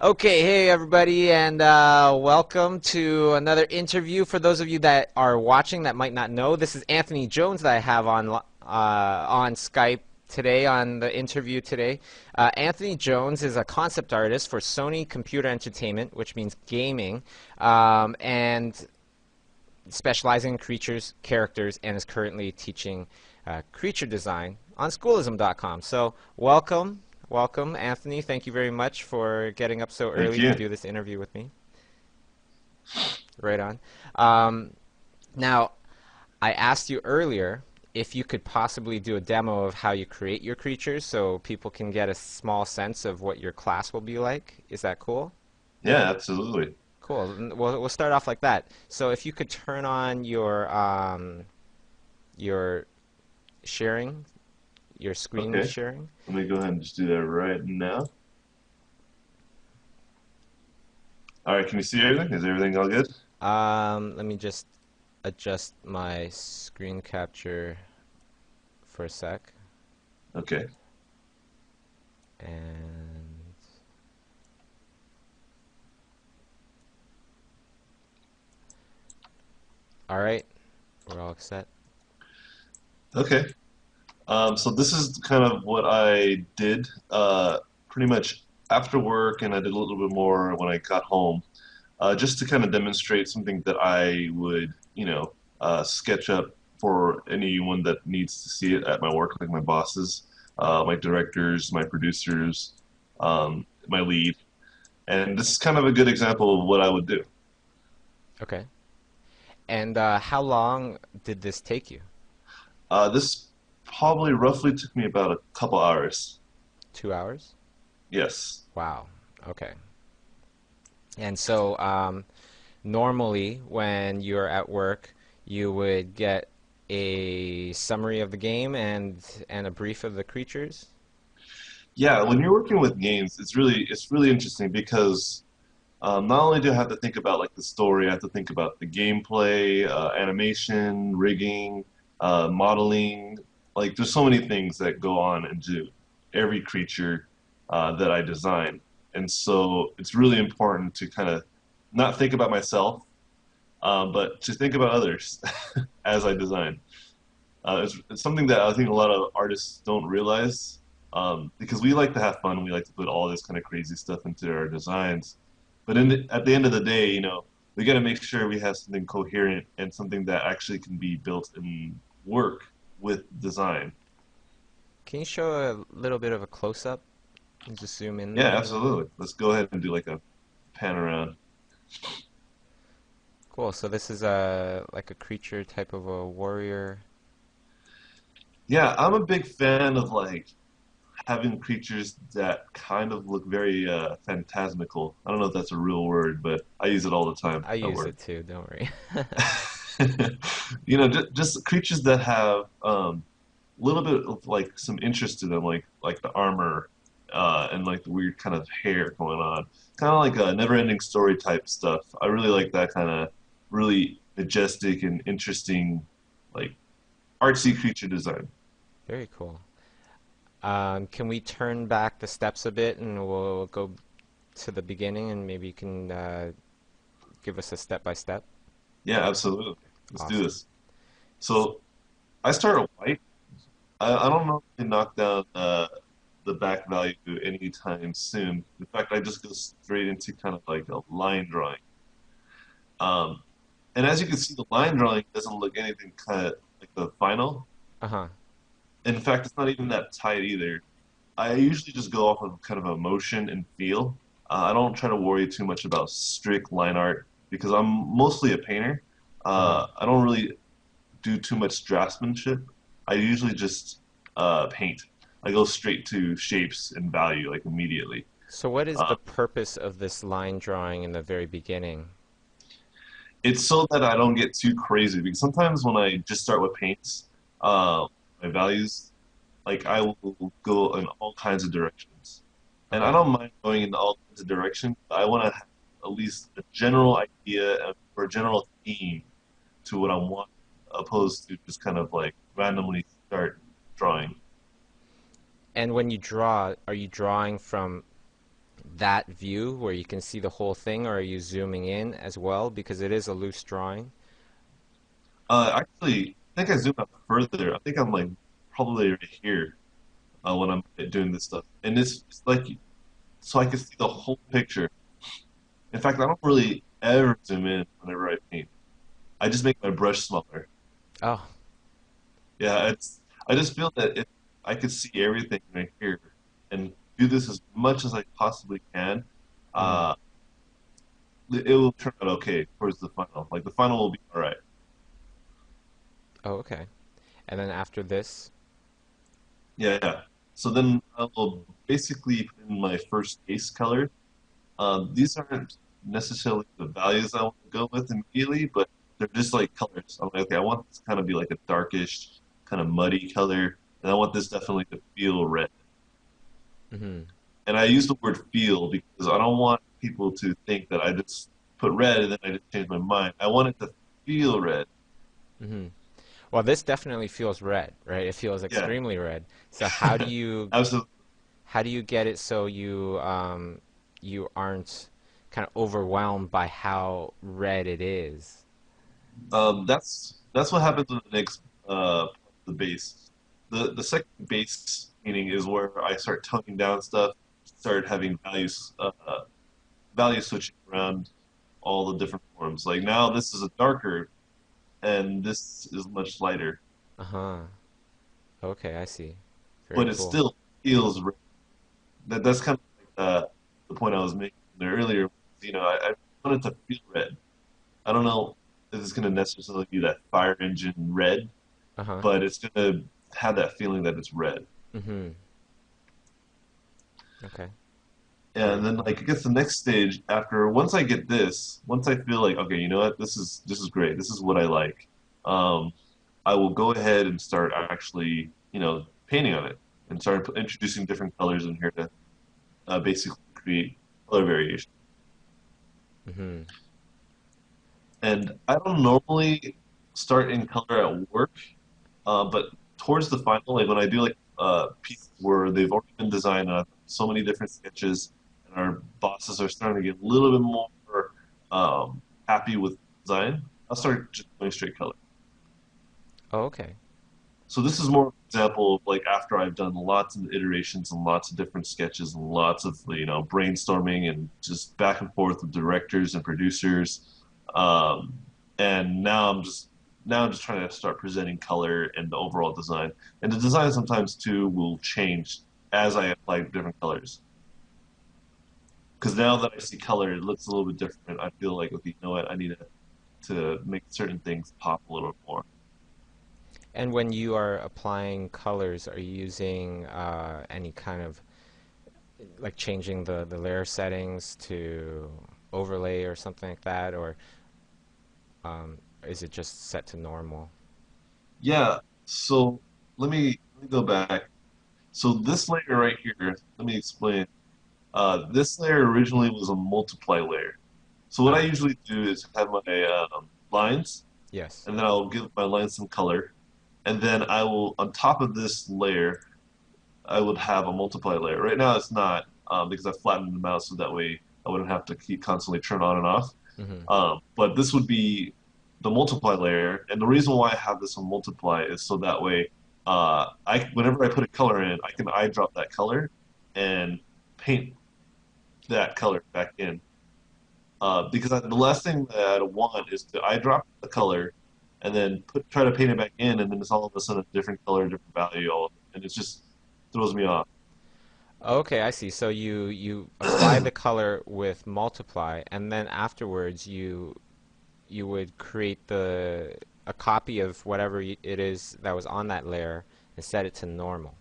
Okay, hey everybody, and welcome to another interview. For those of you that are watching that might not know, this is Anthony Jones that I have on Skype today on the interview today. Anthony Jones is a concept artist for Sony Computer Entertainment, which means gaming, and specializing in creatures, characters, and is currently teaching creature design on schoolism.com. So welcome. Welcome, Anthony. Thank you very much for getting up so Thank early to you. do this interview with me. Right on. Um, Now, I asked you earlier if you could possibly do a demo of how you create your creatures so people can get a small sense of what your class will be like. Is that cool? Yeah, absolutely. Cool. We'll start off like that. So if you could turn on your sharing, your screen Okay. sharing. Let me go ahead and just do that right now. All right, can you see everything? Is everything all good? Let me just adjust my screen capture for a sec. Okay. And all right, we're all set. Okay. So this is kind of what I did pretty much after work, and I did a little bit more when I got home, just to kind of demonstrate something that I would, sketch up for anyone that needs to see it at my work, like my bosses, my directors, my producers, my lead. And this is kind of a good example of what I would do. Okay. And how long did this take you? This probably roughly took me about a couple hours. 2 hours? Yes. Wow. Okay. And so normally when you're at work, you would get a summary of the game and a brief of the creatures. Yeah, when you're working with games, it's really interesting because not only do I have to think about like the story, I have to think about the gameplay, animation, rigging, modeling. Like there's so many things that go on into every creature that I design, and so it's really important to kind of not think about myself, but to think about others as I design. It's something that I think a lot of artists don't realize because we like to have fun. We like to put all this kind of crazy stuff into our designs. But at the end of the day, we got to make sure we have something coherent and something that actually can be built and work with design. Can you show a little bit of a close-up and just zoom in a Yeah, little bit? absolutely. Let's go ahead and do like a pan around. Cool. So this is a like a creature type of a warrior. Yeah, I'm a big fan of like having creatures that kind of look very phantasmical. I don't know if that's a real word, but I use it all the time I at use work. it too, don't worry. Just creatures that have a little bit of like some interest to them, like the armor and like the weird kind of hair going on, kind of like a never-ending story type stuff. I really like that kind of really majestic and interesting, like artsy creature design. Very cool. Can we turn back the steps a bit and we'll go to the beginning and maybe you can give us a step by step? Yeah, absolutely. Let's do Awesome. this. So I start at white. I don't know if I knock down the back value anytime soon. In fact, I just go straight into kind of like a line drawing. Um, and as you can see, the line drawing doesn't look anything kind of like the final. Uh-huh. In fact, it's not even that tight either. I usually just go off of kind of emotion and feel. I don't try to worry too much about strict line art because I'm mostly a painter. Uh-huh. I don't really do too much draftsmanship. I usually just paint. I go straight to shapes and value like immediately. So what is Uh, the purpose of this line drawing in the very beginning? it's so that I don't get too crazy because sometimes when I just start with paints, my values, like I will go in all kinds of directions, and I Okay. don't mind going in all kinds of directions. I want to have at least a general idea or a general theme to what I want, opposed to just kind of like randomly start drawing. And when you draw, are you drawing from that view where you can see the whole thing, or are you zooming in as well because it is a loose drawing? Actually, I think I zoom out further. I think I'm like probably right here when I'm doing this stuff, and it's like so I can see the whole picture. In fact, I don't really ever zoom in whenever I paint. I just make my brush smaller. Oh, Yeah, it's. I just feel that if I could see everything right here and do this as much as I possibly can, hmm. uh, it will turn out okay towards the final. Like the final will be all right. Oh, okay. And then after this, Yeah, yeah. So then I will basically put in my first base color. These aren't necessarily the values I want to go with immediately, but they're just like colors. I'm like, okay, I want this to kind of be like a darkish, kind of muddy color, and I want this definitely to feel red. hmm. And I use the word feel because I don't want people to think that I just put red and then I just change my mind. I want it to feel red. Hmm. Well, this definitely feels red, right? It feels Yeah, extremely red. So absolutely. how do you get it so you aren't kind of overwhelmed by how red it is? That's what happens with the next part of the base. The second base meaning is where I start toning down stuff, start having value switching around all the different forms. Like now this is a darker and this is much lighter, Uh-huh. Okay, I see. Very but it cool. still feels red. That's kind of like the point I was making there earlier. I want it to feel red. I don't know if it's going to necessarily be that fire engine red, Uh-huh. but it's going to have that feeling that it's red. Mm-hmm. Okay. And Very then cool. like I guess the next stage after once I get this, once I feel like okay, you know what, this is great. This is what I like. Um, I will go ahead and start actually, painting on it and start introducing different colors in here to basically create color variation. Mm-hmm. And I don't normally start in color at work, but towards the final, like when I do like pieces where they've already been designed on so many different sketches, and our bosses are starting to get a little bit more happy with design, I'll start just going straight color. Oh, okay. So this is more of an example of like after I've done lots of iterations and lots of different sketches and lots of brainstorming and just back and forth with directors and producers, um, and now I'm just trying to start presenting color and the overall design. And the design sometimes too will change as I apply different colors. Because now that I see color, it looks a little bit different. I feel like okay, you know what, I need to make certain things pop a little more. And when you are applying colors, are you using any kind of like changing the layer settings to overlay or something like that, or is it just set to normal? Yeah. So let me go back. So this layer right here, let me explain. This layer originally was a multiply layer. So what I Ah, usually do is have my lines, yes. and then I'll give my lines some color, and then I will, on top of this layer, I would have a multiply layer. Right now it's not because I flattened them out so that way I wouldn't have to keep constantly turn on and off. Mm-hmm. But this would be the multiply layer, and the reason why I have this on multiply is so that way I whenever I put a color in, I can eye drop that color and paint that color back in. Because the last thing that I want is to eye drop the color and then try to paint it back in, and then it's all of a sudden a different color, different value, and it just throws me off. Okay, I see. So you apply the color with multiply, and then afterwards you would create the a copy of whatever it is that was on that layer and set it to normal.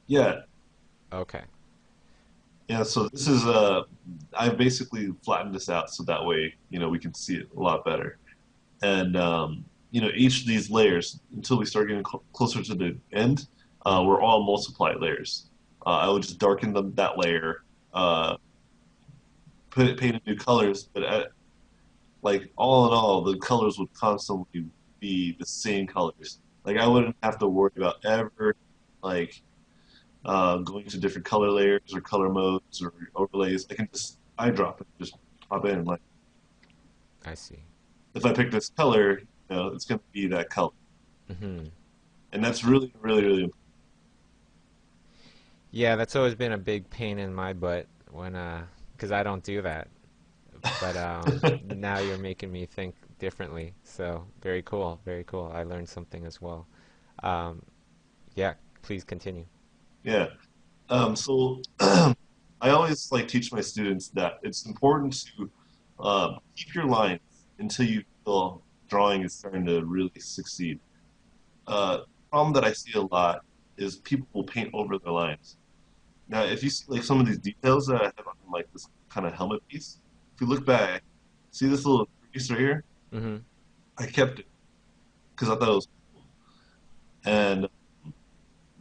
Yeah, Okay. yeah. So this is I basically flattened this out so that way we can see it a lot better. And each of these layers until we start getting closer to the end, Mm-hmm. we're all multiply layers. I would just darken that layer, uh, paint new colors, but like all in all, the colors would constantly be the same colors. Like I wouldn't have to worry about ever like going to different color layers or color modes or overlays. I can just eyedrop it, just pop in. Like I see. if I pick this color, it's going to be that color, Hmm. and that's really, really, really important. Yeah, that's always been a big pain in my butt when, because I don't do that. But now you're making me think differently. So very cool, very cool. I learned something as well. Um, yeah, please continue. Yeah. So I always like teach my students that it's important to keep your lines until you feel drawing is starting to really succeed. Problem that I see a lot is people will paint over their lines. Now, if you see like some of these details that I have on like this kind of helmet piece, if you look back, see this little crease right here? Hmm. I kept it because I thought it was cool. And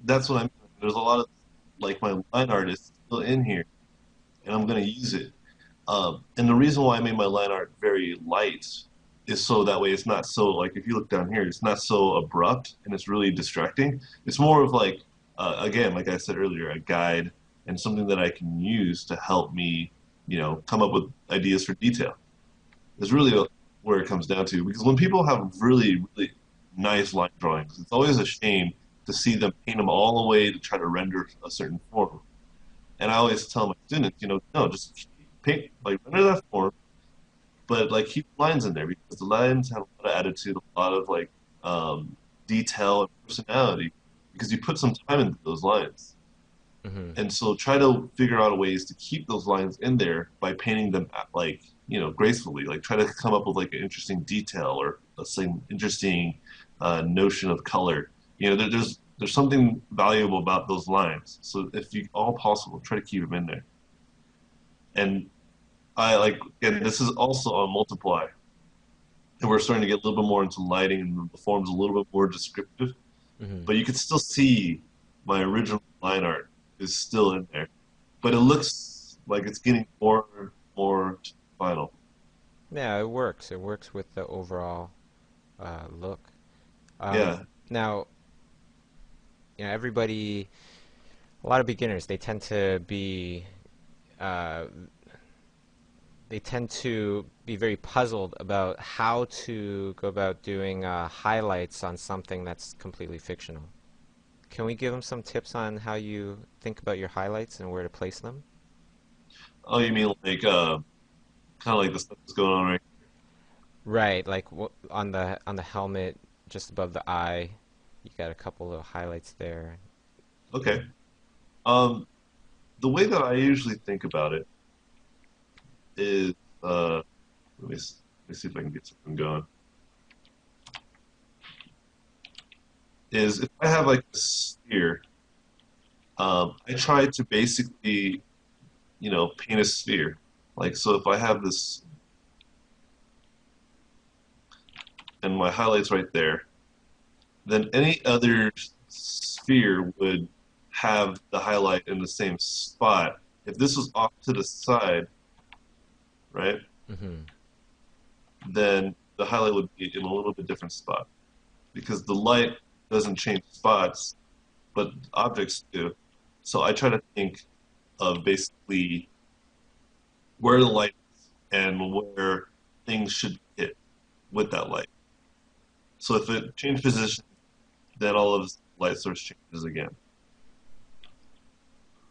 that's what I mean. There's a lot of like my line art is still in here, and I'm gonna use it. And the reason why I made my line art very light is so that way it's not so like if you look down here, it's not so abrupt and it's really distracting. It's more of like again, like I said earlier, a guide and something that I can use to help me, come up with ideas for detail. Is really where it comes down to because when people have really, really nice line drawings, it's always a shame to see them paint them all the way to try to render a certain form. And I always tell my students, no, just paint, like render that form, but like keep lines in there because the lines have a lot of attitude, a lot of like um, detail and personality because you put some time into those lines. Hmm. And so try to figure out ways to keep those lines in there by painting them like, gracefully. Like try to come up with like an interesting detail or some interesting notion of color. There's something valuable about those lines. So if you all possible, try to keep them in there. And I like again, this is also on multiply, and we're starting to get a little bit more into lighting, and the form's a little bit more descriptive. Hmm. But you can still see my original line art is still in there, but it looks like it's getting more and more final. Yeah, it works. It works with the overall look. Um, Yeah. now, everybody, a lot of beginners, uh, they tend to be very puzzled about how to go about doing highlights on something that's completely fictional. Can we give them some tips on how you think about your highlights and where to place them? Oh, you mean like kind of like the stuff that's going on right? Right, like on the helmet, just above the eye, you got a couple of highlights there. Okay. Um, the way that I usually think about it is let me see if I can get something going. Is if I have like a sphere, I try to basically paint a sphere. Like so, if I have this and my highlights right there, then any other sphere would have the highlight in the same spot. If this was off to the side, right, Hmm. then the highlight would be in a little bit different spot because the light doesn't change spots, but objects do. So I try to think of basically where the light is and where things should hit with that light. So if it changed position, then all of the light source changes again.